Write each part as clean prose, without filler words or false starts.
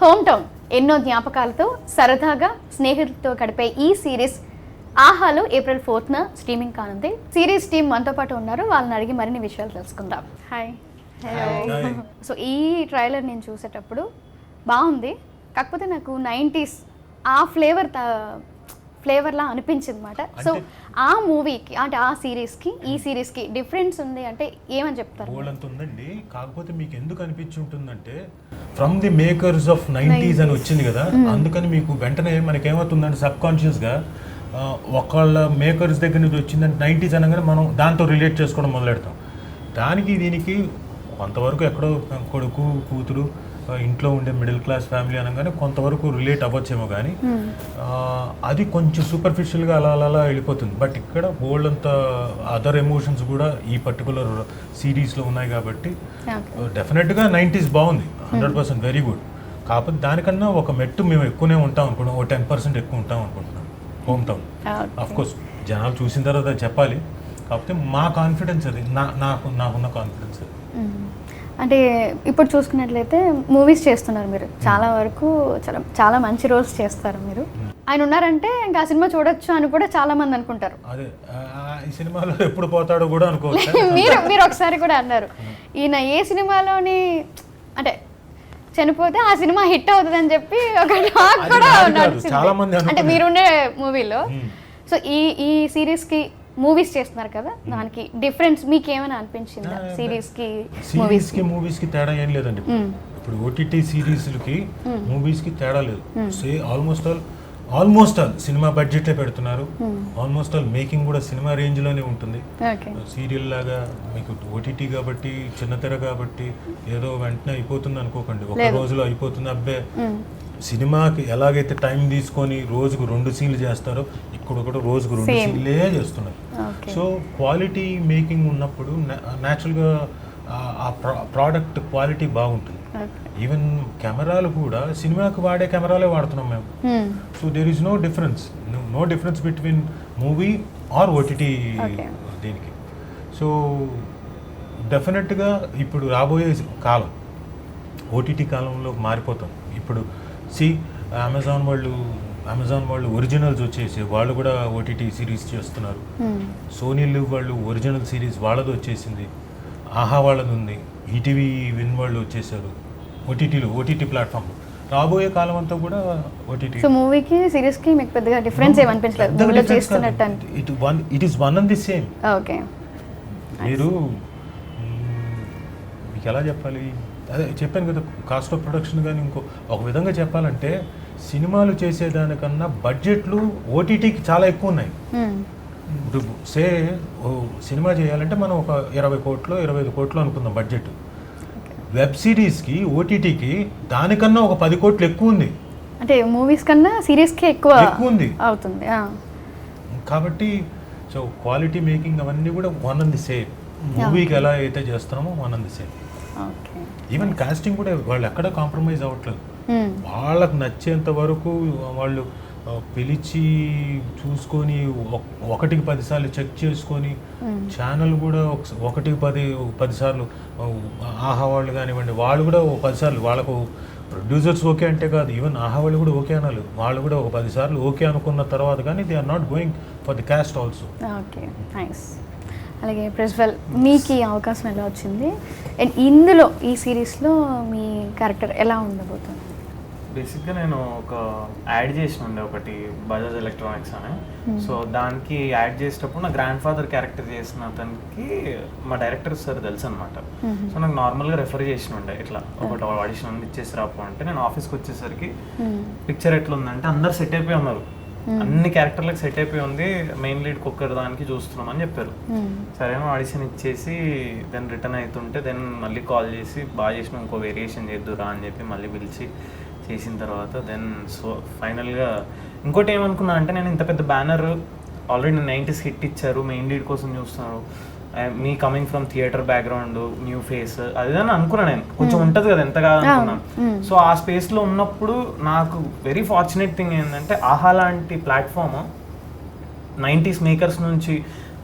Home town ఎన్నో జ్ఞాపకాలతో సరదాగా స్నేహితులతో గడిపే ఈ సిరీస్ ఆహాలో April 4th స్ట్రీమింగ్ కానుంది. సిరీస్ టీమ్ మనతో పాటు ఉన్నారు, వాళ్ళని అడిగి మరిన్ని విషయాలు తెలుసుకుందాం. హాయ్. సో ఈ ట్రైలర్ నేను చూసేటప్పుడు బాగుంది, కాకపోతే నాకు 90s ఆ ఫ్లేవర్లా అనిపించింది అనమాట. సో ఆ మూవీకి అంటే ఆ సిరీస్కి ఈ సిరీస్కి డిఫరెన్స్ ఉంది అంటే ఏమని చెప్తారు? బోల్డంత ఉందండి. కాకపోతే మీకు ఎందుకు అనిపించి ఉంటుందంటే from the makers of 90s అని వచ్చింది కదా, అందుకని మీకు వెంటనే మనకేమవుతుందంటే సబ్ కాన్షియస్గా ఒకళ్ళ మేకర్స్ దగ్గర నుంచి వచ్చిందంటే 90s అనగానే మనం దాంతో రిలేట్ చేసుకోవడం మొదలెడతాం. దానికి దీనికి కొంతవరకు ఎక్కడో కొడుకు కూతురు ఇంట్లో ఉండే మిడిల్ క్లాస్ ఫ్యామిలీ అనగానే కొంతవరకు రిలేట్ అవ్వచ్చేమో, కానీ అది కొంచెం సూపర్ఫిషియల్గా అలా అలా వెళ్ళిపోతుంది. బట్ ఇక్కడ బోల్డ్ అంత అదర్ ఎమోషన్స్ కూడా ఈ పర్టికులర్ సిరీస్లో ఉన్నాయి కాబట్టి డెఫినెట్గా 90s బాగుంది, 100% వెరీ గుడ్. కాకపోతే దానికన్నా ఒక మెట్టు మేము ఎక్కువనే ఉంటాం అనుకుంటున్నాం, ఒక 10% ఎక్కువ ఉంటాం అనుకుంటున్నాం హోమ్ టౌన్. అఫ్కోర్స్ జనాలు చూసిన తర్వాత చెప్పాలి, కాకపోతే మా కాన్ఫిడెన్స్ అది, నాకున్న కాన్ఫిడెన్స్ అది. అంటే ఇప్పుడు చూసుకున్నట్లయితే మూవీస్ చేస్తున్నారు మీరు, చాలా వరకు చాలా మంచి రోల్స్ చేస్తారు మీరు. ఆయన ఉన్నారంటే ఇంకా ఆ సినిమా చూడొచ్చు అని కూడా చాలా మంది అనుకుంటారు. అదే ఈ సినిమాలో ఎప్పుడు పోతాడో కూడా అనుకోవచ్చు. మీరు ఒకసారి కూడా అన్నారు ఈయన ఏ సినిమాలోని అంటే చనిపోతే ఆ సినిమా హిట్ అవుతుంది అని చెప్పి ఒక టాక్ కూడా నడిచింది, అంటే మీరుండే మూవీలో. సో ఈ సిరీస్కి మూవీస్ చేస్తున్నారు కదా, దానికి డిఫరెన్స్ మీకు ఏమైనా అనిపించిందా? సిరీస్కి మూవీస్కి తేడా ఏం లేదండి. ఇప్పుడు ఓటీటీ సిరీస్లకి మూవీస్కి తేడా లేదు. ఆల్మోస్ట్ ఆల్ సినిమా బడ్జెటే పెడుతున్నారు, ఆల్మోస్ట్ ఆల్ మేకింగ్ కూడా సినిమా రేంజ్లోనే ఉంటుంది. సీరియల్ లాగా మీకు ఓటీటీ కాబట్టి చిన్న తెర కాబట్టి ఏదో వెంటనే అయిపోతుంది అనుకోకండి, ఒక రోజులో అయిపోతుంది. అబ్బే సినిమాకి ఎలాగైతే టైం తీసుకొని రోజుకు 2 సీన్లు చేస్తారో ఇక్కడ కూడా రోజుకు 2 సీన్లే చేస్తున్నారు. సో క్వాలిటీ మేకింగ్ ఉన్నప్పుడు న్యాచురల్గా ఆ ప్రోడక్ట్ క్వాలిటీ బాగుంటుంది. ఈవెన్ కెమెరాలు కూడా సినిమాకి వాడే కెమెరాలే వాడుతున్నాం మేము. So there is no difference between movie or OTT దీనికి. సో డెఫినెట్గా ఇప్పుడు రాబోయే కాలం ఓటీటీ కాలంలో మారిపోతాం. ఇప్పుడు అమెజాన్ వాళ్ళు ఒరిజినల్స్ వచ్చేసి వాళ్ళు కూడా ఓటీటీ సిరీస్ చేస్తున్నారు. సోనీ లివ్ వాళ్ళు ఒరిజినల్ సిరీస్ వాళ్ళది వచ్చేసింది, ఆహా వాళ్ళది ఉంది, ఈటీవీ విన్ వాళ్ళు వచ్చేసారు ఓటీటీ ప్లాట్ఫామ్. రాబోయే కాలం అంతా కూడా ఓటీటీ. సో మూవీకి సిరీస్కి మీకు పెద్దగా డిఫరెన్స్ ఏమనిపించలేదు? It is one and the same. Okay, మీరు మీకు ఎలా చెప్పాలి, అదే చెప్పాను కదా, కాస్ట్ ఆఫ్ ప్రొడక్షన్ కానీ ఒక విధంగా చెప్పాలంటే సినిమాలు చేసేదానికన్నా బడ్జెట్లు ఓటీటీకి చాలా ఎక్కువ ఉన్నాయి. ఇప్పుడు సినిమా చేయాలంటే మనం ఒక 20 కోట్లు 25 కోట్లు అనుకుందాం బడ్జెట్. వెబ్ సిరీస్కి ఓటీటీకి దానికన్నా ఒక 10 కోట్లు ఎక్కువ ఉంది, అంటే మూవీస్ కన్నా సిరీస్కి ఎక్కువ ఉంది అవుతుంది. కాబట్టి సో క్వాలిటీ మేకింగ్ అవన్నీ కూడా వన్ అండ్ ది సేమ్. మూవీకి ఎలా అయితే చేస్తున్నామో one and the same. Even casting కూడా వాళ్ళు ఎక్కడ కాంప్రమైజ్ అవ్వట్లేదు. వాళ్ళకు నచ్చేంత వరకు వాళ్ళు పిలిచి చూసుకొని 1కి 10 సార్లు చెక్ చేసుకొని, ఛానల్ కూడా 1కి 10 సార్లు ఆహా వాళ్ళు కానివ్వండి, వాళ్ళు కూడా 10 సార్లు వాళ్ళకు ప్రొడ్యూసర్స్ ఓకే అంటే కాదు, ఈవెన్ ఆహా వాళ్ళు కూడా ఓకే అనాలి, వాళ్ళు కూడా 10 సార్లు ఓకే అనుకున్న తర్వాత కానీ they are not going for the cast also. Okay, nice. అలాగే ప్రిన్సిపల్, మీకు ఈ అవకాశం ఎలా వచ్చింది అండ్ ఇందులో ఈ సిరీస్లో మీ క్యారెక్టర్ ఎలా ఉండబోతుంది? బేసిక్గా నేను ఒక యాడ్ చేసిన ఉండే ఒకటి బజాజ్ ఎలక్ట్రానిక్స్ అని. సో దానికి యాడ్ చేసేటప్పుడు నా గ్రాండ్ ఫాదర్ క్యారెక్టర్ చేసిన అతనికి మా డైరెక్టర్ సార్ తెలుసు అనమాట. సో నాకు నార్మల్గా రెఫర్ చేసిన ఉండే, ఇట్లా ఒకటి ఆడిషన్ ఉంది ఇచ్చేసి రాపు అంటే, నేను ఆఫీస్కి వచ్చేసరికి పిక్చర్ ఎట్లా ఉందంటే అందరు సెట్ అయిపోయి ఉన్నారు, అన్ని క్యారెక్టర్లకు సెట్ అయిపోయి ఉంది, మెయిన్ లీడ్ కుక్కర్ దానికి చూస్తున్నాం అని చెప్పారు. సరేమో ఆడిషన్ ఇచ్చేసి దెన్ రిటర్న్ అవుతుంటే దెన్ మళ్ళీ కాల్ చేసి బాగా చేసిన ఇంకో వేరియేషన్ చేద్దురా అని చెప్పి మళ్ళీ పిలిచి చేసిన తర్వాత దెన్ సో ఫైనల్గా ఇంకోటి ఏమనుకున్నా అంటే, నేను ఇంత పెద్ద బ్యానర్ ఆల్రెడీ 90s హిట్ ఇచ్చారు, మెయిన్ లీడ్ కోసం చూస్తున్నారు, మీ coming from theatre background, new face అదేదని అనుకున్నా. నేను కొంచెం ఉంటుంది కదా ఎంతగా అనుకున్నాను. సో ఆ స్పేస్లో ఉన్నప్పుడు నాకు వెరీ ఫార్చునేట్ థింగ్ ఏంటంటే, ఆహా లాంటి ప్లాట్ఫామ్ 90s మేకర్స్ నుంచి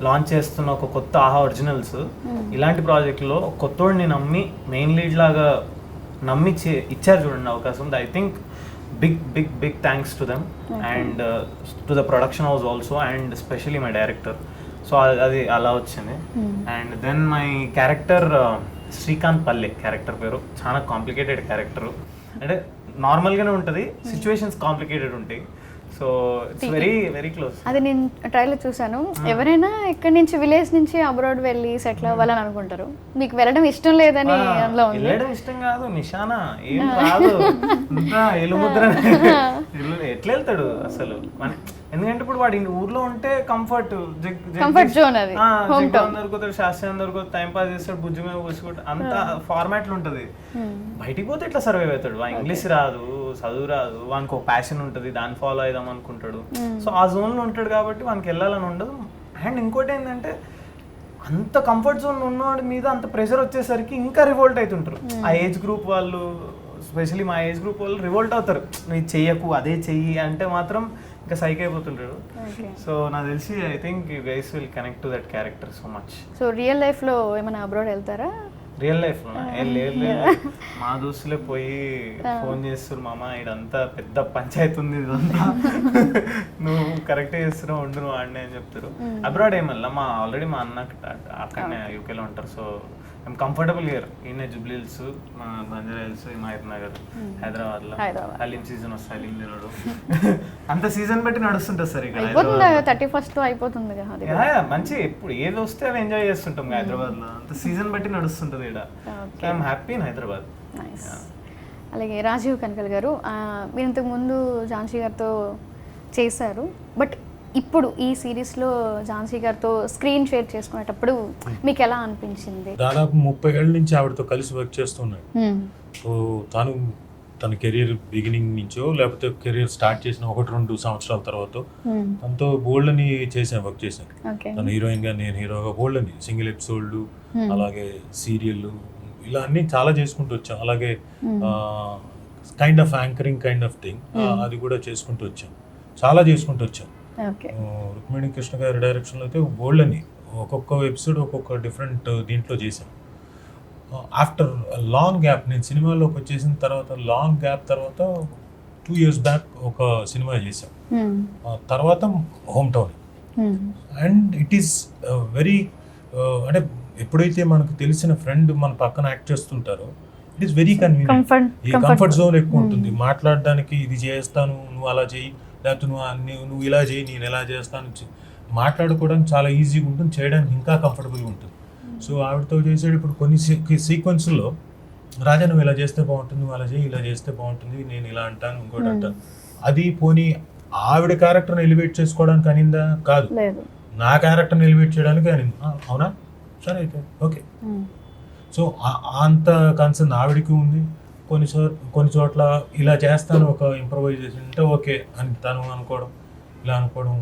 లాంచ్ చేస్తున్న ఒక కొత్త ఆహా ఒరిజినల్స్ ఇలాంటి ప్రాజెక్టులో కొత్తోడిని నమ్మి మెయిన్ లీడ్ లాగా నమ్మి ఇచ్చారు చూడండి అవకాశం. I think big thanks to them and to the production house also and specially my director. So అది అలా వచ్చింది. And then my character Srikanth Palle character పేరు. చాలా కాంప్లికేటెడ్ క్యారెక్టర్, అంటే నార్మల్గానే ఉంటుంది, సిచ్యువేషన్స్ కాంప్లికేటెడ్ ఉంటాయి. So it's very very close. అది నేను ట్రైలర్ చూసాను. ఎవరైనా ఇక్కడ నుంచి విలేజ్ నుంచి అబ్రాడ్ వెళ్ళి సెటిల్ అవ్వాలని అనుకుంటారు, మీకు వెళ్ళడం ఇష్టం లేదని అందులో ఉంది. వెళ్ళడం ఇష్టం కాదు, నిశానా ఏం రాదు, అంతా ఎలుముద్ర. ఎట్లా వెళ్తాడు అసలు? ఎందుకంటే ఇప్పుడు వాడి ఊర్లో ఉంటే కంఫర్ట్ జోన్, అది దొరుకుతాడు, శాస్త్రం దొరుకుతాడు, టైం పాస్ చేస్తాడు, బుజ్జి మీద కూర్చుకుంటాడు, అంత ఫార్మాట్లు ఉంటుంది. బయటికి పోతే ఎట్లా సర్వైవ్ అవుతాడు? ఇంగ్లీష్ రాదు, చదువు రాదు, వానికి ఒక ప్యాషన్ ఉంటుంది, దాన్ని ఫాలో అయిదాం అనుకుంటాడు. సో ఆ జోన్లో ఉంటాడు కాబట్టి వానికి వెళ్ళాలని ఉండదు. అండ్ ఇంకోటి ఏంటంటే అంత కంఫర్ట్ జోన్ ఉన్నవాడి మీద అంత ప్రెషర్ వచ్చేసరికి ఇంకా రివోల్ట్ అవుతుంటారు. ఆ ఏజ్ గ్రూప్ వాళ్ళు, స్పెషలీ మా ఏజ్ గ్రూప్ వాళ్ళు రివోల్ట్ అవుతారు. నువ్వు చెయ్యకు, అదే చెయ్యి అంటే మాత్రం ఇంకా సైక్ అయిపోతుంటాడు. సో నాకు తెలిసి I think you guys will connect to that character so much. So real లైఫ్లో ఏమైనా అబ్రాడ్ వెళ్తారా? రియల్ లైఫ్లో లేదు, మా దోస్తులే పోయి ఫోన్ చేస్తారు, మామ ఇదంతా పెద్ద పంచాయతీ ఉంది, ఇదంతా నువ్వు కరెక్టే చేస్తున్నావు, ఉండు నువ్వు ఆడినే అని చెప్తారు. అబ్రాడ్ ఏమల్లా ఆల్రెడీ మా అన్న అక్కడనే యూకేలో ఉంటారు. So I'm comfortable here. ఈయన జూబ్లీ హిల్స్, మా బంజారా హిల్స్, హిమాయత్ నగర్, హైదరాబాద్లో హలీం సీజన్ వస్తే హలీం తినడు. అంత సీజన్ బట్టి నడుస్తుంటుంది సార్ ఇక్కడ. 31st అయిపోతుంది మంచి, ఎప్పుడు ఏది వస్తే అవి ఎంజాయ్ చేస్తుంటాం హైదరాబాద్లో. అంత సీజన్ బట్టి నడుస్తుంటుంది ఇక్కడ. I'm happy in Hyderabad. అలాగే రాజీవ్ కనకల్ గారు, మీరు ఇంతకు ముందు ఝాన్సీ గారితో చేశారు, బట్ ఇప్పుడు ఈ సిరీస్లో ఝాన్సీ గారితో స్క్రీన్ షేర్ చేసుకునేటప్పుడు మీకు ఎలా అనిపించింది? దాదాపు 30 ఏళ్ళ నుంచి ఆవిడతో కలిసి వర్క్ చేస్తున్నాడు. సో తన కెరీర్ బిగినింగ్ నుంచో లేకపోతే కెరీర్ స్టార్ట్ చేసిన 1-2 సంవత్సరాల తర్వాత తనతో బోల్డ్ని వర్క్ చేశాను. తను హీరోయిన్గా, నేను హీరోగా బోల్డ్ని సింగిల్ ఎపిసోడ్లు, అలాగే సీరియళ్ళు, ఇలా అన్నీ చాలా చేసుకుంటూ వచ్చాం. అలాగే kind of anchoring kind of thing, అది కూడా చేసుకుంటూ వచ్చాం, చాలా చేసుకుంటూ వచ్చాం. రుక్మిణి కృష్ణ గారి డైరెక్షన్లో అయితే బోల్డ్ అని ఒక్కొక్క ఎపిసోడ్ ఒక్కొక్క డిఫరెంట్ దీంట్లో చేశాం. ఆఫ్టర్ లాంగ్ గ్యాప్, నేను సినిమాలోకి వచ్చేసిన తర్వాత లాంగ్ గ్యాప్ తర్వాత 2 years బ్యాక్ ఒక సినిమా చేశాం. తర్వాత home town. And it is very, అంటే ఎప్పుడైతే మనకు తెలిసిన ఫ్రెండ్ మన పక్కన యాక్ట్ చేస్తుంటారో ఇట్ ఈస్ వెరీ కన్వీనియంట్. ఈ కంఫర్ట్ జోన్ ఎక్కువ ఉంటుంది మాట్లాడడానికి. ఇది చేస్తాను, నువ్వు అలా చేయి, లేకపోతే నువ్వు ఇలా చేయి, నేను ఎలా చేస్తాను, మాట్లాడుకోవడానికి చాలా ఈజీగా ఉంటుంది, చేయడానికి ఇంకా కంఫర్టబుల్గా ఉంటుంది. సో ఆవిడతో చేసేటప్పుడు కొన్ని సీక్వెన్స్లో రాజా నువ్వు ఇలా చేస్తే బాగుంటుంది, నువ్వు అలా చేయి, ఇలా చేస్తే బాగుంటుంది, నేను ఇలా అంటాను, ఇంకోటి అంటాను. అది పోనీ ఆవిడ క్యారెక్టర్ని ఎలివేట్ చేసుకోవడానికి అనిందా? కాదు, నా క్యారెక్టర్ని ఎలివేట్ చేయడానికి అనింది. అవునా, సరే అయితే ఓకే. సో అంత కన్సర్న్ ఆవిడకి ఉంది. కొన్ని చోట్ల ఇలా చేస్తాను ఒక ఇంప్రవైజేషన్ అంటే ఓకే అని తను అనుకోవడం, ఇలా అనుకోవడం.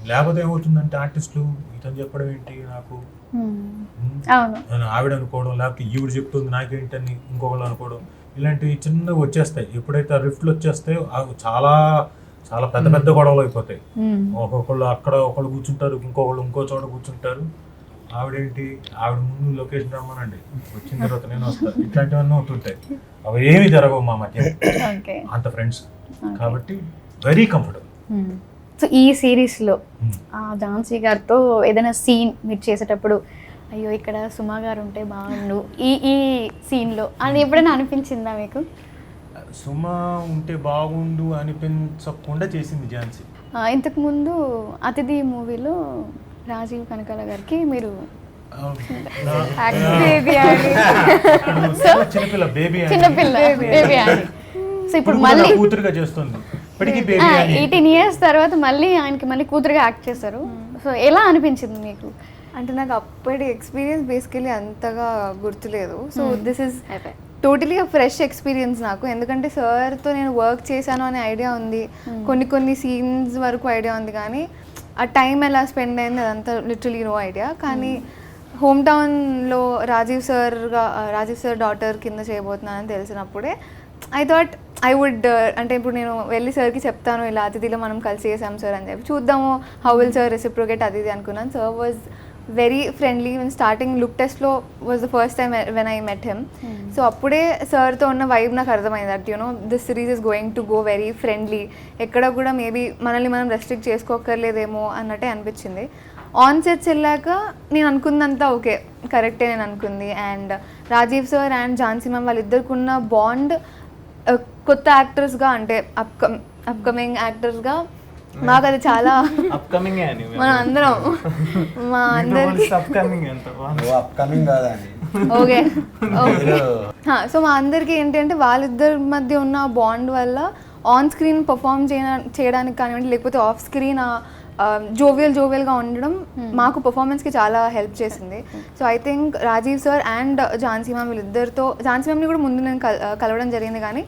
లేకపోతే ఏమవుతుందంటే ఆర్టిస్టులు ఇతను చెప్పడం ఏంటి నాకు, ఆవిడ అనుకోవడం, లేకపోతే ఈవిడ చెప్తుంది నాకేంటని ఇంకొకళ్ళు అనుకోవడం, ఇలాంటివి చిన్నగా వచ్చేస్తాయి. ఎప్పుడైతే ఆ రిఫ్ట్లు వచ్చేస్తాయో చాలా చాలా పెద్ద పెద్ద గొడవలు అయిపోతాయి. ఒక్కొక్కళ్ళు అక్కడ ఒకళ్ళు కూర్చుంటారు, ఇంకొకళ్ళు ఇంకో చోట కూర్చుంటారు. ఆవిడేంటి, ఆవిడ ముందు లొకేషన్ రమ్మనండి, వచ్చిన తర్వాత నేను వస్తాను, ఇట్లాంటివన్నీ అవుతుంటాయి. అవి ఏమి జరగవు మా మధ్య, అంత ఫ్రెండ్స్ కాబట్టి వెరీ కంఫర్టబుల్. సో ఈ సిరీస్లో ఝాన్సీ గారితో ఏదైనా సీన్ మీరు చేసేటప్పుడు అయ్యో ఇక్కడ సుమా గారు ఉంటే బాగుండు ఈ సీన్లో అని ఎప్పుడైనా అనిపించిందా మీకు? సుమా ఉంటే బాగుండు అనిపించకుండా చేసింది ఝాన్సీ. ఇంతకుముందు అతిథి మూవీలో రాజీవ్ కనకాల గారికి మీరు చిన్నపిల్ల బేబీ అని, సో ఇప్పుడు మళ్ళీ కూతురుగా చేస్తుంది. 18 years తర్వాత మళ్ళీ ఆయనకి మళ్ళీ కూతురుగా యాక్ట్ చేశారు. సో ఎలా అనిపించింది మీకు? అంటే నాకు అప్పటి ఎక్స్పీరియన్స్ బేసికలీ అంతగా గుర్తులేదు. So this is totally fresh experience నాకు. ఎందుకంటే సార్తో నేను వర్క్ చేశాను అనే ఐడియా ఉంది, కొన్ని సీన్స్ వరకు ఐడియా ఉంది, కానీ ఆ టైం ఎలా స్పెండ్ అయింది అదంతా లిటరలీ నో ఐడియా. కానీ హోమ్ టౌన్లో రాజీవ్ సార్ డాటర్ కింద చేయబోతున్నానని తెలిసినప్పుడే ఐ థాట్ ఐ వుడ్, అంటే ఇప్పుడు నేను వెళ్ళి సార్కి చెప్తాను ఇలా అతిథిలో మనం కలిసి చేసాం సార్ అని చెప్పి, చూద్దాము హౌ విల్ సార్ రెసిప్రోకేట్ అది ఇది అనుకున్నాను. Sir was very friendly. Starting look టెస్ట్లో was the first time when I met him. So అప్పుడే సార్తో ఉన్న వైబ్ నాకు అర్థమైంది that you know this series is going to go very friendly. ఎక్కడ కూడా మేబీ మనల్ని మనం రెస్ట్రిక్ట్ చేసుకోకర్లేదేమో అన్నట్టే అనిపించింది. ఆన్ సెట్స్ వెళ్ళాక నేను అనుకుందంతా ఓకే కరెక్టే నేను అనుకుంది. And Rajiv sir and Jhansi ma'am వాళ్ళిద్దరికి ఉన్న బాండ్ కొత్త యాక్టర్స్గా అంటే అప్కమింగ్ యాక్టర్స్గా మాకు అది చాలా అప్కమింగ్ అని మన అందరం మా అందరికి అప్కమింగ్ ఎంత అప్కమింగ్ కాదండి. ఓకే సో మా అందరికి ఏంటంటే వాళ్ళిద్దరి మధ్య ఉన్న బాండ్ వల్ల ఆన్ స్క్రీన్ పర్ఫామ్ చేయడానికి కానివ్వండి లేకపోతే ఆఫ్ స్క్రీన్ జోవియల్గా ఉండడం మాకు పర్ఫార్మెన్స్కి చాలా హెల్ప్ చేసింది. So I think Rajiv sir and Jhansi ma'am వీళ్ళిద్దరితో, ఝాన్సీ మ్యామ్ని కూడా ముందు నేను కలవడం జరిగింది కానీ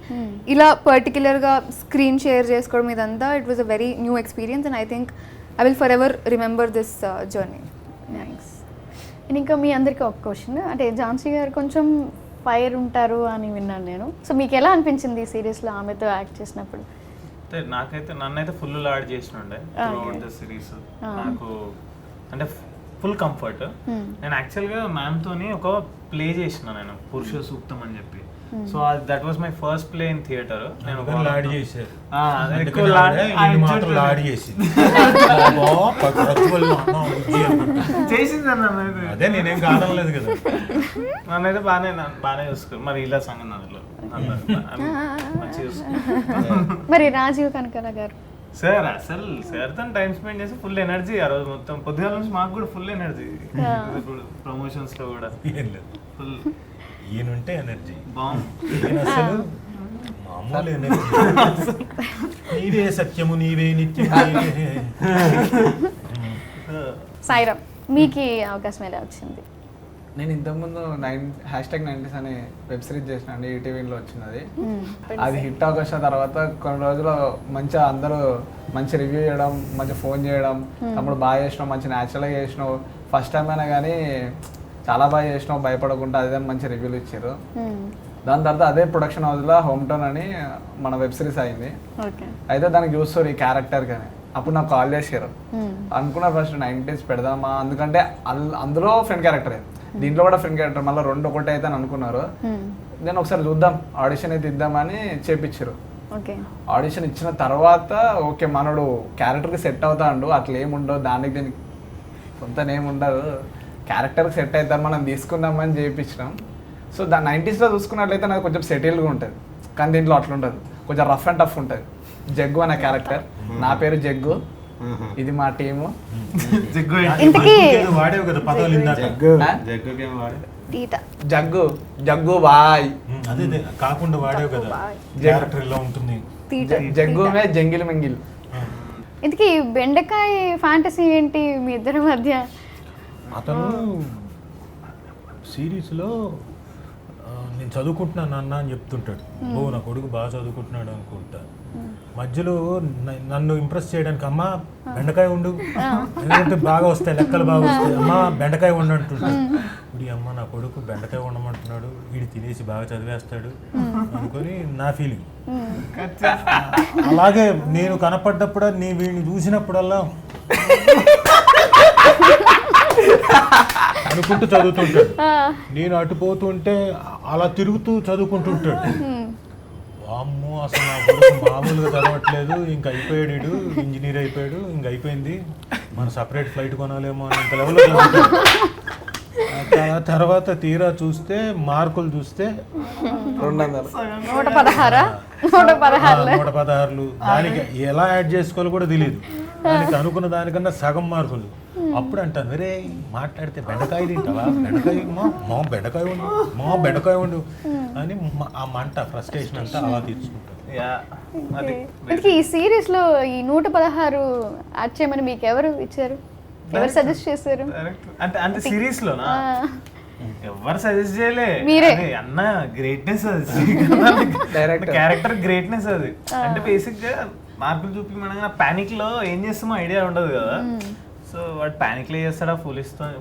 ఇలా పర్టికులర్గా స్క్రీన్ షేర్ చేసుకోవడం ఇదంతా it was a very new experience. And I think I will for ever remember this journey. Nice. ఇంకా మీ అందరికీ ఒక క్వశ్చన్, అంటే ఝాన్సీ గారు కొంచెం ఫైర్ ఉంటారు అని విన్నాను నేను. సో మీకు ఎలా అనిపించింది ఈ సిరీస్లో ఆమెతో యాక్ట్ చేసినప్పుడు? నాకైతే నన్నైతే ఫుల్ లాడ్ చేసినుండే త్రూఅవుట్ ద సిరీస్. నాకు అంటే ఫుల్ కంఫర్ట్. నేను యాక్చువల్గా మ్యామ్తోని ఒక ప్లే చేసిన నేను పురుష సూక్తం అని చెప్పి. So that was my first play in theatre. నేను లాడ్ చేశారు చేసింది అదే నేనేం కాదనలేదు కదా. నన్నైతే బాగానే చూసుకోరు. మరి ఇలా సంగతి నన్ను మంచిగా చూసుకోరు. మరి రాజీవ్ కనకల గారు సార్ అసలు సార్తో టైం స్పెండ్ చేసి ఫుల్ ఎనర్జీ ఆ రోజు మొత్తం. పొద్దుగాల నుంచి మాకు కూడా ఫుల్ ఎనర్జీ. ఇప్పుడు ప్రమోషన్స్ లో కూడా ఏం లేదు, ఫుల్ ఈయనుంటే ఎనర్జీ బాగుంది. అసలు మామూలు ఎనర్జీ. నీవే సత్యము నీవే నిత్యము నీవే. సాయిరామ్, మీకు ఈ అవకాశం ఎలా వచ్చింది? నేను ఇంతకుముందు #90s అనే వెబ్ సిరీస్ చేసిన అండి, ఈటీవీలో వచ్చింది అది. అది హిట్ అవకాశం తర్వాత కొన్ని రోజులు మంచిగా అందరూ మంచి రివ్యూ చేయడం, మంచి ఫోన్ చేయడం, తమ్ముడు బాగా చేసినావు, మంచి న్యాచురల్గా చేసినావు, ఫస్ట్ టైం అయినా కానీ చాలా బాగా చేసినావు, భయపడకుండా అదే మంచి రివ్యూలు ఇచ్చారు. దాని తర్వాత అదే ప్రొడక్షన్ హౌస్లో హోమ్ టౌన్ అని మన వెబ్ సిరీస్ అయింది. అయితే దానికి చూస్తారు ఈ క్యారెక్టర్ కానీ అప్పుడు నాకు కాల్ చేసారు. అనుకున్నా ఫస్ట్ 90s పెడదామా, ఎందుకంటే అందులో ఫ్రెండ్ క్యారెక్టర్, దీంట్లో కూడా ఫ్రెండ్ క్యారెక్టర్, మళ్ళీ రెండు ఒకటి అయితే అని అనుకున్నారు. నేను ఒకసారి చూద్దాం ఆడిషన్ అయితే ఇద్దామని చేపించారు. ఆడిషన్ ఇచ్చిన తర్వాత ఓకే మనోడు క్యారెక్టర్కి సెట్ అవుతాడు, అట్లా ఏముండవు, దానికి దీనికి కొంత ఏముండదు, క్యారెక్టర్కి సెట్ అవుతారు మనం తీసుకుందామని చేయించినాం. సో 90sలో చూసుకున్నట్లయితే నాకు కొంచెం సెటిల్గా ఉంటుంది, కానీ దీంట్లో అట్లా ఉండదు, కొంచెం రఫ్ అండ్ టఫ్ ఉంటుంది. జగ్గు అనే క్యారెక్టర్, నా పేరు జగ్గు, ఇది మా టీము. వాడేవు కదా పదాలు జగ్గు జగ్గు బాయ్ అదే కాకుండా వాడేవు కదా క్యారెక్టర్ ఇలా ఉంటుంది. జగ్గు మే జంగిల్ మెంగిల్. ఇంతకీ బెండకాయ ఫ్యాంటసీ ఏంటి మీ ఇద్దరి మధ్య? అతను సిరీస్లో నేను చదువుకుంటున్నాను అన్న అని చెప్తుంటాడు. ఓ నా కొడుకు బాగా చదువుకుంటున్నాడు అనుకుంటా. మధ్యలో నన్ను ఇంప్రెస్ చేయడానికి అమ్మ బెండకాయ ఉండు, ఎందుకంటే బాగా వస్తాయి లెక్కలు బాగా వస్తాయి, అమ్మ బెండకాయ ఉండు అంటుంటాడు. ఇప్పుడు అమ్మ నా కొడుకు బెండకాయ ఉండమంటున్నాడు, వీడు తినేసి బాగా చదివేస్తాడు అనుకొని నా ఫీలింగ్. అలాగే నేను కనపడ్డప్పుడు వీడిని చూసినప్పుడల్లా అనుకుంటూ చదువుతుంటాడు, నేను అటుపోతుంటే అలా తిరుగుతూ చదువుకుంటుంటాడు. అమ్మో అసలు నా కొడుకు మామూలుగా చదవట్లేదు, ఇంక అయిపోయాడు, వీడు ఇంజనీర్ అయిపోయాడు, ఇంక అయిపోయింది, మన సపరేట్ ఫ్లైట్ కొనాలేమో అన్నంత లెవెల్లో చదువుతాడు. తర్వాత తీరా చూస్తే మార్కులు చూస్తే 116. దానికి ఎలా యాడ్ చేసుకోవాలో కూడా తెలియదు, దానికి అనుకున్న దానికన్నా సగం మార్కులు. అప్పుడు అంటాను వేరే మాట్లాడితే బెండకాయ తింటావా, బెండకాయ మా బెండకాయ ఉండు, మా బెండకాయ ఉండు అని ఆ మంట ఫ్రస్ట్రేషన్ అంతా అలా తీర్చుకుంటాను. ఈ సిరీస్ లో ఈ 116 యాడ్ చేయమని మీకు ఎవరు ఇచ్చారు, ఎవరు సజెస్ట్ చేశారు? అంటే సిరీస్ లోనా? ఎవరు సజెస్ట్ చేయలే, అన్న గ్రేట్నెస్ అది, క్యారెక్టర్ గ్రేట్నెస్ అది. అంటే బేసిక్ గా మార్కులు చూపించమనగా పానిక్ లో ఏం చేస్తామో ఐడియా ఉండదు కదా. సో వాడు పానిక్ లో చేస్తాడా,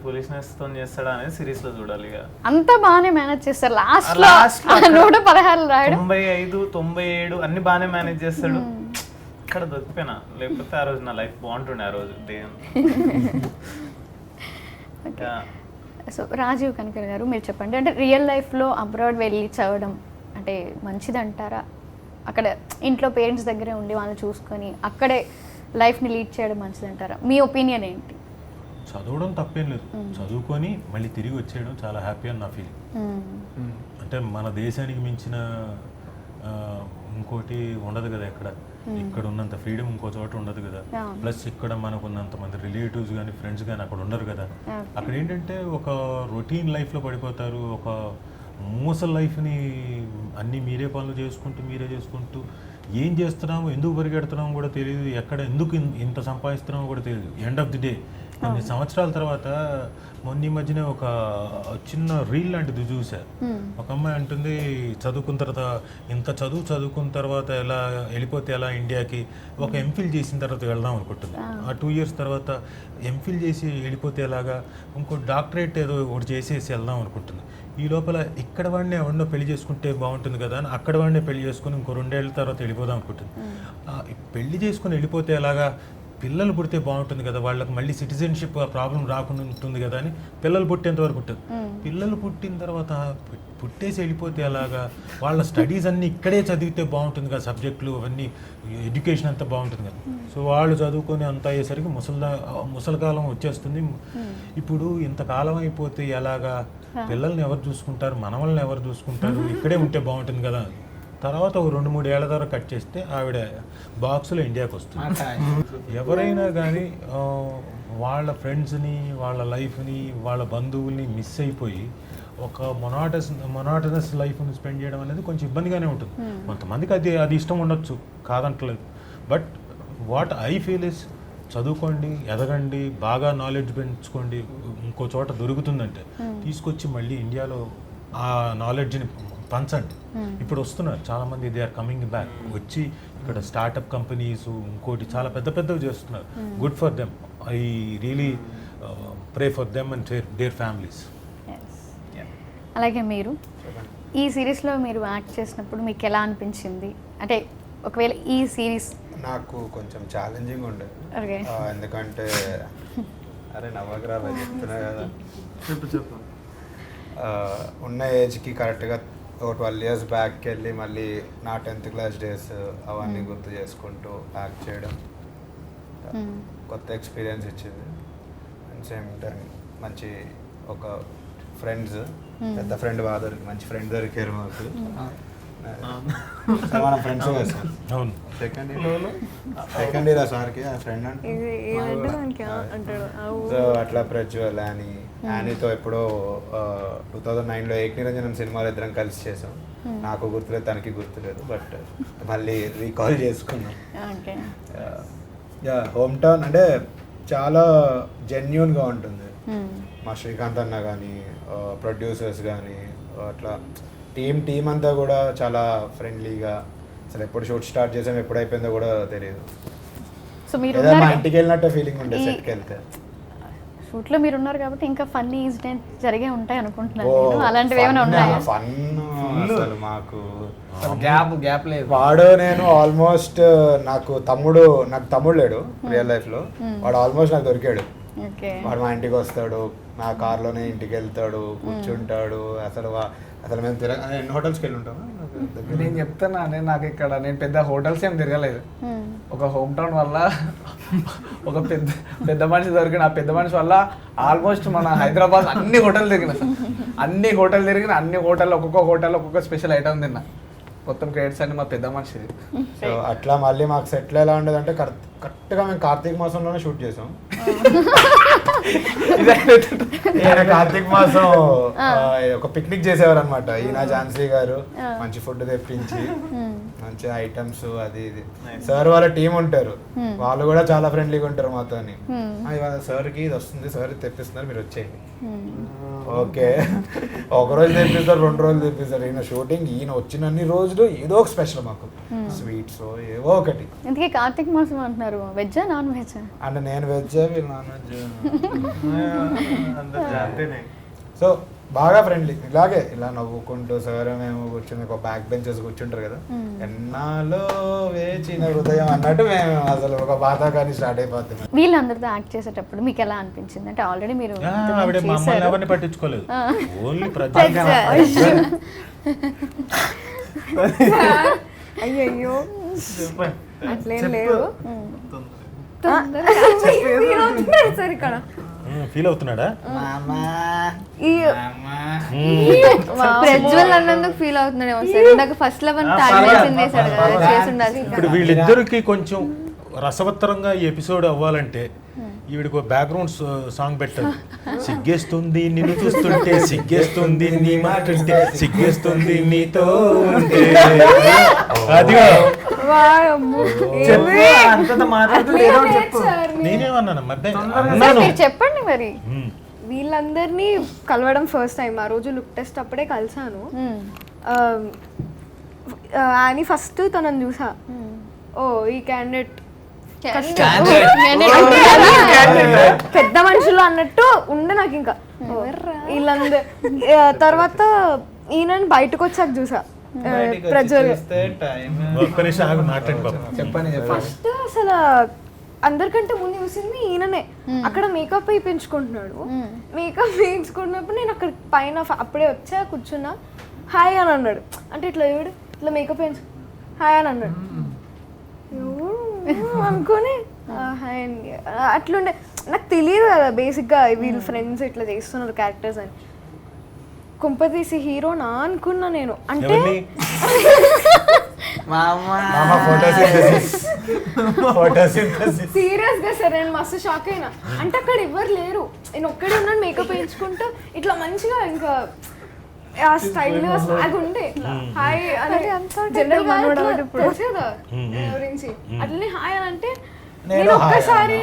ఫులిష్నెస్ తో చేస్తాడా అనేది సిరీస్ లో చూడాలి. అంతా బాగానే మేనేజ్ చేస్తారు, లాస్ట్ లో 116 రాయడం, 95, 97 అన్ని బాగానే మేనేజ్ చేస్తాడు. ఇక్కడ దొరికిపోయినా, లేకపోతే ఆ రోజు నా లైఫ్ బాగుంటుండే ఆ రోజు డే. సో రాజీవ్ కనకర్ గారు మీరు చెప్పండి, అంటే రియల్ లైఫ్లో అబ్రాడ్ వెళ్ళి చదవడం అంటే మంచిదంటారా? అక్కడ ఇంట్లో పేరెంట్స్ దగ్గరే ఉండి వాళ్ళని చూసుకొని అక్కడే లైఫ్ని లీడ్ చేయడం మంచిదంటారా? మీ ఒపీనియన్ ఏంటి? చదవడం తప్పేం లేదు, చదువుకొని మళ్ళీ తిరిగి వచ్చేయడం చాలా హ్యాపీ అని నా ఫీలింగ్. అంటే మన దేశానికి మించిన ఇంకోటి ఉండదు కదా ఎక్కడ. ఇక్కడ ఉన్నంత ఫ్రీడమ్ ఇంకో చోట ఉండదు కదా. ప్లస్ ఇక్కడ మనకు ఉన్నంత మంది రిలేటివ్స్ కానీ ఫ్రెండ్స్ కానీ అక్కడ ఉండరు కదా. అక్కడ ఏంటంటే ఒక రొటీన్ లైఫ్లో పడిపోతారు, ఒక మూసల్ లైఫ్ని అన్నీ మీరే పనులు చేసుకుంటూ ఏం చేస్తున్నాము, ఎందుకు పరిగెడుతున్నామో కూడా తెలియదు, ఎక్కడ ఎందుకు ఇంత సంపాదిస్తున్నామో కూడా తెలియదు. ఎండ్ ఆఫ్ ది డే కొన్ని సంవత్సరాల తర్వాత మొన్న ఈ మధ్యనే ఒక చిన్న రీల్ లాంటిది చూసా. ఒక అమ్మాయి అంటుంది, చదువుకున్న తర్వాత ఇంత చదువుకున్న తర్వాత ఎలా వెళ్ళిపోతే ఎలా ఇండియాకి, ఒక ఎంఫిల్ చేసిన తర్వాత వెళ్దాం అనుకుంటుంది. ఆ 2 years తర్వాత ఎంఫిల్ చేసి వెళ్ళిపోతే ఎలాగా, ఇంకో డాక్టరేట్ ఏదో ఒకటి చేసేసి వెళ్దాం అనుకుంటుంది. ఈ లోపల ఇక్కడ వాడిని ఎవరినో పెళ్లి చేసుకుంటే బాగుంటుంది కదా అని అక్కడ వాడినే పెళ్లి చేసుకుని ఇంకో 2 ఏళ్ళ తర్వాత వెళ్ళిపోదాం అనుకుంటుంది. పెళ్లి చేసుకుని వెళ్ళిపోతే ఎలాగా, పిల్లలు పుడితే బాగుంటుంది కదా, వాళ్ళకి మళ్ళీ సిటిజన్షిప్ ప్రాబ్లం రాకుండా ఉంటుంది కదా అని పిల్లలు పుట్టేంత వరకు ఉంటుంది. పిల్లలు పుట్టిన తర్వాత పుట్టేసి వెళ్ళిపోతే అలాగా, వాళ్ళ స్టడీస్ అన్నీ ఇక్కడే చదివితే బాగుంటుంది కదా, సబ్జెక్టులు అవన్నీ ఎడ్యుకేషన్ అంతా బాగుంటుంది కదా. సో వాళ్ళు చదువుకొని అంతా అయ్యేసరికి ముసలికాలం వచ్చేస్తుంది. ఇప్పుడు ఇంతకాలం అయిపోతే ఎలాగా, పిల్లల్ని ఎవరు చూసుకుంటారు, మనవల్ని ఎవరు చూసుకుంటారు, ఇక్కడే ఉంటే బాగుంటుంది కదా. తర్వాత ఒక 2-3 ఏళ్ల ద్వారా కట్ చేస్తే ఆవిడ బాక్స్లో ఇండియాకి వస్తుంది. ఎవరైనా కానీ వాళ్ళ ఫ్రెండ్స్ని, వాళ్ళ లైఫ్ని, వాళ్ళ బంధువుల్ని మిస్ అయిపోయి ఒక మొనాటనస్ లైఫ్ని స్పెండ్ చేయడం అనేది కొంచెం ఇబ్బందిగానే ఉంటుంది. కొంతమందికి అది ఇష్టం ఉండొచ్చు, కాదంటలేదు. But what I feel is, చదువుకోండి, ఎదగండి, బాగా నాలెడ్జ్ పెంచుకోండి. ఇంకో చోట దొరుకుతుందంటే తీసుకొచ్చి మళ్ళీ ఇండియాలో ఆ నాలెడ్జ్ని పంచండి. ఇప్పుడు వస్తున్నారు చాలామంది, దే ఆర్ కమింగ్ బ్యాక్, వచ్చి ఇక్కడ స్టార్టప్ కంపెనీస్ ఇంకోటి చాలా పెద్దవి చేస్తున్నారు. Good for them. I really pray for them and their families. అలాగే మీరు ఈ సిరీస్లో మీరు యాక్ట్ చేసినప్పుడు మీకు ఎలా అనిపించింది? అంటే ఒకవేళ ఈ సిరీస్ నాకు కొంచెం ఛాలెంజింగ్ ఉండేది. ఎందుకంటే అరే నవగ్రహ చెప్తున్నా కదా, చెప్పు ఉన్న ఏజ్కి కరెక్ట్గా ఒక 12 years బ్యాక్కి వెళ్ళి మళ్ళీ నా 10th class డేస్ అవన్నీ గుర్తు చేసుకుంటూ యాక్ట్ చేయడం కొత్త ఎక్స్పీరియన్స్ ఇచ్చింది. అండ్ సేమ్ టైం మంచి ఒక ఫ్రెండ్స్, పెద్ద ఫ్రెండ్ మంచి ఫ్రెండ్ దొరికారు మాకు. మన ఫ్రెండ్స్ అవును, సెకండ్ ఇయర్ సార్కి ఆ ఫ్రెండ్ అంటే సో అట్లా ప్రజ్వల్ యానీతో ఎప్పుడో 2009లో ఏకనిరంజనం సినిమాలో ఇద్దరం కలిసి చేసాం. నాకు గుర్తులేదు, తనకి గుర్తులేదు, బట్ మళ్ళీ రీకాల్ చేసుకున్నాం. హోమ్ టౌన్ అంటే చాలా జెన్యూన్గా ఉంటుంది. మా శ్రీకాంత్ అన్న కానీ ప్రొడ్యూసర్స్ కానీ అట్లా టీం అంతా కూడా చాలా ఫ్రెండ్లీగా, అసలు ఎప్పుడు షూట్ స్టార్ట్ చేసాం ఎప్పుడు అయిపోయిందో కూడా తెలియదు. సో మీరు మా ఇంటికి వెళ్ళినట్టే ఫీలింగ్ ఉండే సెట్కి వెళ్తే. షూట్లో మీరు ఉన్నారు కాబట్టి ఇంకా ఫన్నీ ఇన్సిడెంట్ జరిగే ఉంటాయి అనుకుంటున్నాను. అలాంటివి ఏమైనా ఉన్నాయా? ఫన్ అసలు మాకు గ్యాప్ లేదు. వాడు నేను ఆల్మోస్ట్ నాకు తమ్ముడు లేడు రియల్ లైఫ్లో. వాడు ఆల్మోస్ట్ నాకు దొరికాడు. వాడు మా ఇంటికి వస్తాడు, నా కార్లోనే ఇంటికి వెళ్తాడు, కూర్చుంటాడు. అసలు మేము ఎన్ని హోటల్స్కి వెళ్ళి ఉంటాము. నేను చెప్తున్నా, నాకు ఇక్కడ నేను పెద్ద హోటల్స్ ఏం తిరగలేదు. ఒక హోమ్ టౌన్ వల్ల ఒక పెద్ద మనిషి దొరికిన, ఆ పెద్ద మనిషి వల్ల ఆల్మోస్ట్ మన హైదరాబాద్ అన్ని హోటల్ తిరిగిన, అన్ని హోటల్ ఒక్కొక్క హోటల్ ఒక్కొక్క స్పెషల్ ఐటమ్ తిన్నా. మొత్తం క్రెడిట్స్ అన్ని మా పెద్ద మనిషిది. సో అట్లా మళ్ళీ మాకు సెట్లు ఎలా ఉండేదంటే కరెక్ట్గా మేము కార్తీక మాసంలోనే షూట్ చేసాం. కార్తీక మాసం ఒక పిక్నిక్ చేసేవారు అనమాట. ఈయన ఝాన్సీ గారు మంచి ఫుడ్ తెప్పించి మంచి ఐటమ్స్ అది ఇది. సార్ వాళ్ళ టీం ఉంటారు, వాళ్ళు కూడా చాలా ఫ్రెండ్లీగా ఉంటారు మాతో. సార్కి ఇది వస్తుంది, సార్ తెప్పిస్తున్నారు, మీరు వచ్చేయండి. ఓకే, ఒకరోజు తెప్పిస్తారు, 2 రోజులు తెప్పిస్తారు. ఈయన షూటింగ్, ఈయన వచ్చినన్ని రోజులు ఏదో ఒక స్పెషల్ మాకు, స్వీట్స్ ఏవో ఒకటి. ఇంతకీ కార్తీక మాసం అంటున్నారు, వెజ్జా నాన్ వెజ్? అంటే నేను వెజ్, వీళ్ళు నాన్ వెజ్. సో బాగా ఫ్రెండ్లీ, ఇలాగే ఇలా నవ్వుకుంటూ సార్ మేము కూర్చుని ఒక బ్యాక్ బెంచెస్ కూర్చుంటారు కదా, ఎన్నాలో వేచిన హృదయం అన్నట్టు మేము అసలు ఒక బాధ కానీ స్టార్ట్ అయిపోతుంది. వీళ్ళందరితో యాక్ట్ చేసేటప్పుడు మీకు ఎలా అనిపించింది? అంటే ఆల్రెడీ మీరు ఆవిడ మమ్మల్ని చేశారు. ఎవరిని పట్టించుకోలేదు, ఓన్లీ అయ్యో చెప్పండి. అట్లేం లేదు. సరే ఇక్కడ ఫీల్ అవుతున్నాడా? ఈ ప్రజ్వల్ అన్నందుకు ఫీల్ అవుతున్నాడేమో సార్. ఇందాక ఫస్ట్ లెవెన్ తాగేసిందేశాడు కదా, చేసి ఉండాలి. ఇప్పుడు వీళ్ళిద్దరికి కొంచెం రసవత్తరంగా ఈ ఎపిసోడ్ అవ్వాలంటే ఈవిడికి ఒక బ్యాక్గ్రౌండ్ సాంగ్ పెట్టాలి. సిగ్గేస్తుంది నిన్ను చూస్తుంటే, సిగ్గేస్తుంది నీ మాట ఉంటే, సిగ్గేస్తుంది నీతో ఉంటే. అదిగో అంతగా మాట్లాడుతుంటే ఏదో ఒకటి చెప్పు. నేనేమన్నాను మధ్య సార్, అన్నాను. మీరు చెప్పండి మరి. వీళ్ళందరినీ కలవడం ఫస్ట్ టైం. ఆ రోజు లుక్ టెస్ట్ అప్పుడే కలిసాను. అని ఫస్ట్ తనని చూసా, ఓ ఈ క్యాండిడేట్ పెద్ద మనుషులు అన్నట్టు ఉండే నాకు. ఇంకా వీళ్ళందరూ తర్వాత ఈయనని బయటకు వచ్చాక చూసా ప్రజ్వల్. ఒక్క నిమిషం ఆగు, మాట్లాడి బాబు. చెప్పండి ఫస్ట్ అసలు అందరికంటే ముందు చూసింది ఈయననే. అక్కడ మేకప్ వేయించుకుంటున్నాడు. మేకప్ వేయించుకున్నప్పుడు నేను అక్కడ పైన అప్పుడే వచ్చా కూర్చున్నా. హాయ్ అని అన్నాడు. అంటే ఇట్లా చూడు, ఇట్లా మేకప్ వేయించు హాయ్ అని అన్నాడు. అనుకొని హాయ్ అని అట్లుండే. నాకు తెలియదు కదా బేసిక్గా వీళ్ళు ఫ్రెండ్స్ ఇట్లా చేస్తున్నారు క్యారెక్టర్స్ అని. కుంపతీసి హీరో నా అనుకున్నా నేను. అంటే సీరియస్ గా సార్ నేను మస్తు షాక్ అయినా. అంటే అక్కడ ఎవరు లేరు, నేను ఒక్కడే ఉన్నాను మేకప్ వేయించుకుంటూ ఇట్లా మంచిగా. ఇంకా ఆ స్టైల్ స్లాగ్ ఉండే హాయ్ అని జనరల్ గా తెలుసు కదా గురించి. అట్లనే హాయ్ అని అంటే నేను ఒక్కసారి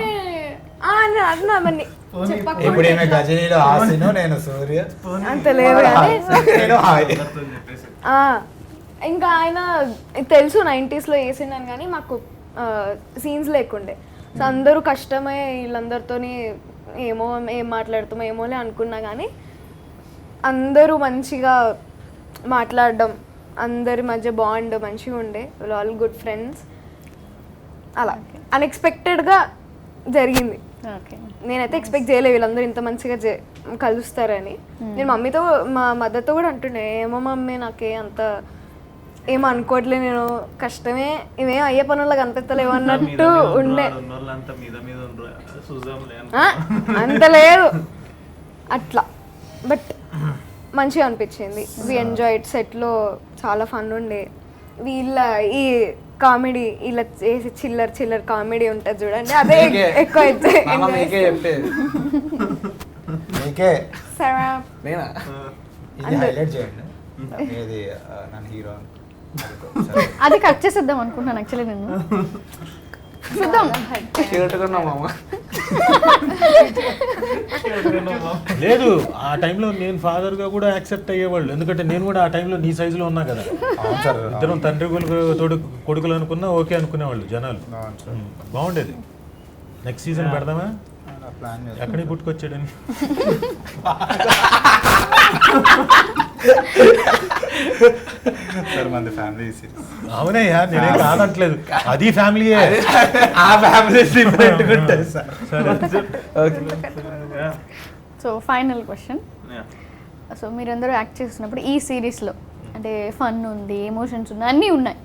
అన్నా మరి ఇప్పుడు ఈమె గజనీలో ఆసిను, నేను సూర్య అంత లేదు కానీ నేను హాయ్. ఇంకా ఆయన తెలుసు 90s లో వేసిండని, కానీ మాకు సీన్స్ లేకుండే. సో అందరూ కష్టమే వీళ్ళందరితోని ఏమో ఏం మాట్లాడుతామో ఏమోలే అనుకున్నా. కానీ అందరూ మంచిగా మాట్లాడడం, అందరి మధ్య బాండ్ మంచిగా ఉండే. All good friends. అలా అన్ఎక్స్పెక్టెడ్గా జరిగింది. నేనైతే ఎక్స్పెక్ట్ చేయలేదు వీళ్ళందరూ ఇంత మంచిగా కలుస్తారని. నేను మమ్మీతో మా మదర్తో కూడా అంటుండే, ఏమో మమ్మీ నాకే అంత ఏమో అనుకోవట్లే, నేను కష్టమే ఇవేం అయ్యే పనుల్లో కనిపిస్తలేవు అన్నట్టు ఉండే. అంత లేదు అట్లా. బట్ మంచిగా అనిపించింది. We enjoyed. సెట్లో చాలా ఫన్ ఉండే. వీళ్ళ ఈ కామెడీ, ఇలా చేసి చిల్లర్ కామెడీ ఉంటుంది చూడండి, అదే ఎక్కువ అయితే. హైలైట్ చేయండి ఏది నన్ను హీరో అది కట్ చేసేద్దాం అనుకుంటున్నాను యాక్చువల్లీ నేను. చూద్దాం. లేదు, ఆ టైంలో నేను ఫాదర్ గా కూడా యాక్సెప్ట్ అయ్యేవాళ్ళు. ఎందుకంటే నేను కూడా ఆ టైంలో నీ సైజులో ఉన్నా కదా. ఇద్దరం తండ్రి కొడుకులు అనుకున్నా ఓకే అనుకునేవాళ్ళు జనాలు. బాగుండేది. నెక్స్ట్ సీజన్ పెడదామా? ఎక్కడికి పుట్టుకొచ్చాడని. అవునయ్యా, నేనే కాదంటలేదు, అది ఫ్యామిలీయే. ఆ family so final question. So మీరందరూ యాక్ట్ చేస్తున్నప్పుడు ఈ సిరీస్లో అంటే ఫన్ ఉంది, ఎమోషన్స్ ఉన్నాయి, అన్నీ ఉన్నాయి.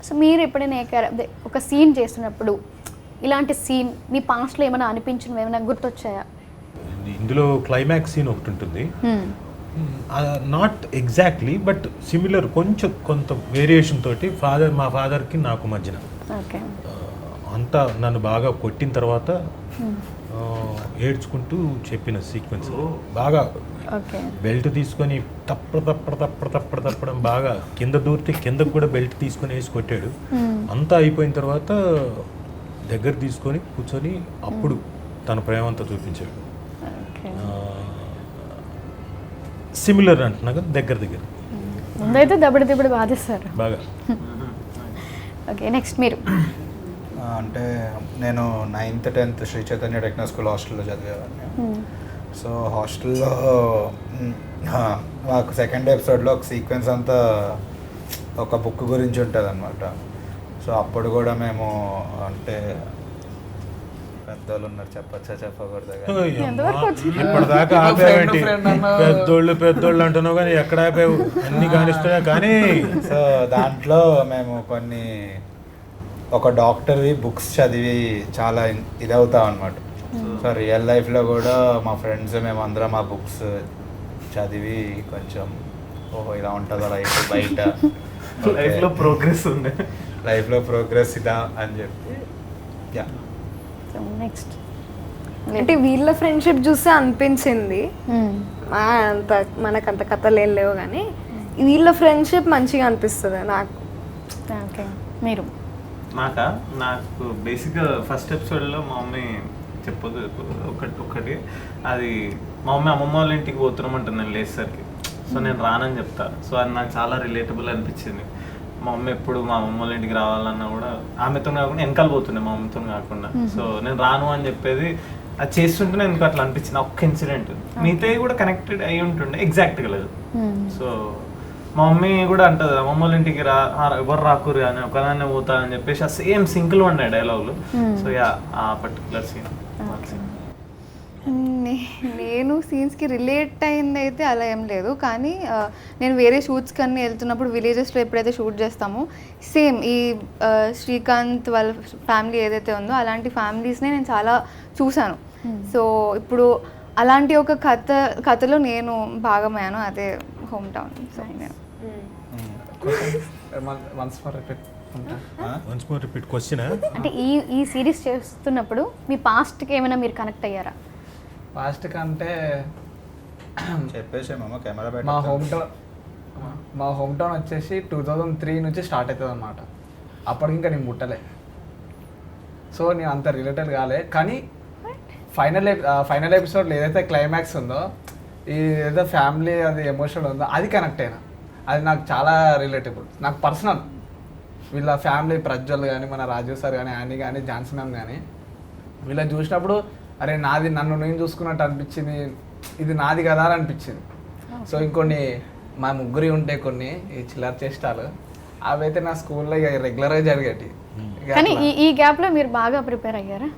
సో మీరు ఎప్పుడైనా ఒక సీన్ చేస్తున్నప్పుడు ఇలాంటి సీన్ మీ పాస్ట్లో ఏమైనా అనిపించినవి ఏమైనా గుర్తొచ్చాయా? ఇందులో క్లైమాక్స్ సీన్ ఒకటి ఉంటుంది. నాట్ ఎగ్జాక్ట్లీ బట్ సిమిలర్, కొంత వేరియేషన్ తోటి మా ఫాదర్కి నాకు మధ్యన. అంతా నన్ను బాగా కొట్టిన తర్వాత ఏడ్చుకుంటూ చెప్పిన సీక్వెన్స్. బాగా బెల్ట్ తీసుకొని తప్పడం, బాగా కింద దూరితే కిందకు కూడా బెల్ట్ తీసుకొని వేసి కొట్టాడు. అంతా అయిపోయిన తర్వాత దగ్గర తీసుకొని కూర్చొని అప్పుడు తన ప్రేమంతా చూపించాడు. సిమిలర్ అంటున్నా కదా, దగ్గర ముందైతే దబడి బాధిస్తారు బాగా. ఓకే, నెక్స్ట్ మీరు. అంటే నేను 9th 10th Shri Chaitanya techno school హాస్టల్లో చదివేవాడిని. సో హాస్టల్లో మాకు సెకండ్ ఎపిసోడ్లో ఒక సీక్వెన్స్ అంతా ఒక బుక్ గురించి ఉంటుంది అనమాట. సో అప్పుడు కూడా మేము అంటే పెద్దోళ్ళు ఉన్నారు, చెప్పచ్చా చెప్పకూడదు ఇప్పటిదాకా ఆపేవేంటి? పెద్దోళ్ళు అంటున్నావు కానీ ఎక్కడ ఆపేవు? అన్ని కానిస్తున్నాయి కానీ. సో దాంట్లో మేము కొన్ని ఒక డాక్టర్వి బుక్స్ చదివి చాలా ఇదవుతాం అనమాట. సో రియల్ లైఫ్లో కూడా మా ఫ్రెండ్స్ మేమందరం ఆ బుక్స్ చదివి కొంచెం ఓహో ఇలా ఉంటుందా లైఫ్ బయట, లైఫ్లో ప్రోగ్రెస్ ఉంది, లైఫ్లో ప్రోగ్రెస్ ఇదా అని చెప్పి యా. నెక్స్ట్ అంటే వీళ్ళ ఫ్రెండ్షిప్ చూస్తే అనిపించింది అంత మనకంత కథలు ఏం లేవు కానీ వీళ్ళ ఫ్రెండ్షిప్ మంచిగా అనిపిస్తుంది నాకు. ఓకే, మీరు? నాకు బేసిక్గా ఫస్ట్ ఎపిసోడ్లో మా మమ్మీ చెప్పదు ఒకటి అది మా మమ్మీ అమ్మమ్మ వాళ్ళ ఇంటికి పోతున్నామంటుంది నేను లేచేసరికి. సో నేను రానని చెప్తా. సో అది నాకు చాలా రిలేటబుల్ అనిపించింది. మా మమ్మీ ఎప్పుడు మా అమ్మమ్మ వాళ్ళ ఇంటికి రావాలన్నా కూడా ఆమెతో కాకుండా వెనకాల పోతుండే, మా మమ్మీతో కాకుండా. సో నేను రాను అని చెప్పేది అది చేస్తుంటే నేను ఎందుకు అట్లా అనిపించింది ఒక్క ఇన్సిడెంట్. మిగతాయి కూడా కనెక్టెడ్ అయి ఉంటుండే, ఎగ్జాక్ట్గా లేదు. సో మా మమ్మీ కూడా అంటది అమ్మమ్మ వాళ్ళ ఇంటికి ఎవరు రాకూరు అని ఒకదాన్నే పోతా అని చెప్పేసి ఆ సేమ్ సింక్లో ఉన్నాయి డైలాగులు. సో యా ఆ పర్టికులర్ సీన్. నేను సీన్స్కి రిలేట్ అయింది అయితే అలా ఏం లేదు, కానీ నేను వేరే షూట్స్ కన్నీ వెళ్తున్నప్పుడు విలేజెస్లో ఎప్పుడైతే షూట్ చేస్తామో సేమ్ ఈ శ్రీకాంత్ వాళ్ళ ఫ్యామిలీ ఏదైతే ఉందో అలాంటి ఫ్యామిలీస్నే నేను చాలా చూశాను. సో ఇప్పుడు అలాంటి ఒక కథలో నేను భాగమయ్యాను, అదే హోమ్ టౌన్. సో నేను వన్స్ మోర్ రిపీట్ క్వశ్చన్. అంటే ఈ సిరీస్ చేస్తున్నప్పుడు మీ పాస్ట్కి ఏమైనా మీరు కనెక్ట్ అయ్యారా? ఫాస్ట్ కంటే చెప్పేసామమ్మ కెమెరా మా హోమ్ టౌన్ వచ్చేసి 2003 నుంచి స్టార్ట్ అవుతుంది అనమాట. అప్పటికి ఇంకా నేను ముట్టలే, సో నేను అంత రిలేటెడ్ కాలే. కానీ ఫైనల్ ఎపిసోడ్లో ఏదైతే క్లైమాక్స్ ఉందో, ఏదైతే ఫ్యామిలీ అది ఎమోషనల్ ఉందో అది కనెక్ట్ అయినా. అది నాకు చాలా రిలేటబుల్, నాకు పర్సనల్. వీళ్ళ ఫ్యామిలీ ప్రజ్వల్ కానీ, మన రాజీవ్ సార్ కానీ, యానీ కానీ, ఝాన్సీ మ్యామ్ కానీ, వీళ్ళని చూసినప్పుడు అరే నాది, నన్ను నేను చూసుకున్నట్టు అనిపించింది, ఇది నాది కదా అని అనిపించింది. సో ఇంకొన్ని మా ముగ్గురి ఉంటే కొన్ని ఈ చిల్లర చేష్టాలు అవి అయితే నా స్కూల్లో ఇక రెగ్యులర్గా జరిగేటి. కానీ ఈ గ్యాప్లో మీరు బాగా ప్రిపేర్ అయ్యారా?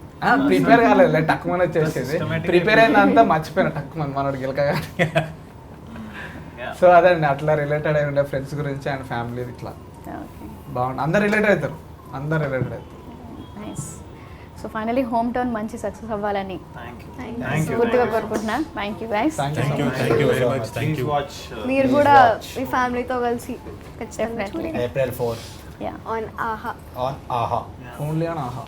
ప్రిపేర్ కాలేదు, టక్కుమని వచ్చేసేది. ప్రిపేర్ అయిందంతా మర్చిపోయినా టక్కుమని మనోడు గిలకగా. సో అదండి, అట్లా రిలేటెడ్ అయి ఉండే ఫ్రెండ్స్ గురించి అండ్ ఫ్యామిలీ ఇట్లా బాగుంది. అందరు రిలేటెడ్ అవుతారు. Nice. So finally home town మంచి సక్సెస్ అవ్వాలని థ్యాంక్ యూ పూర్తిగా కోరుకుంటున్నా. Thank you guys. Thank you very much. Thank you. Watch మీరు కూడా మీ ఫ్యామిలీతో కలిసి ఖచ్చితంగా Definitely. April 4 Yeah. ఆన్ ఆహా on AHA. ఓన్లీ అని ఆహా.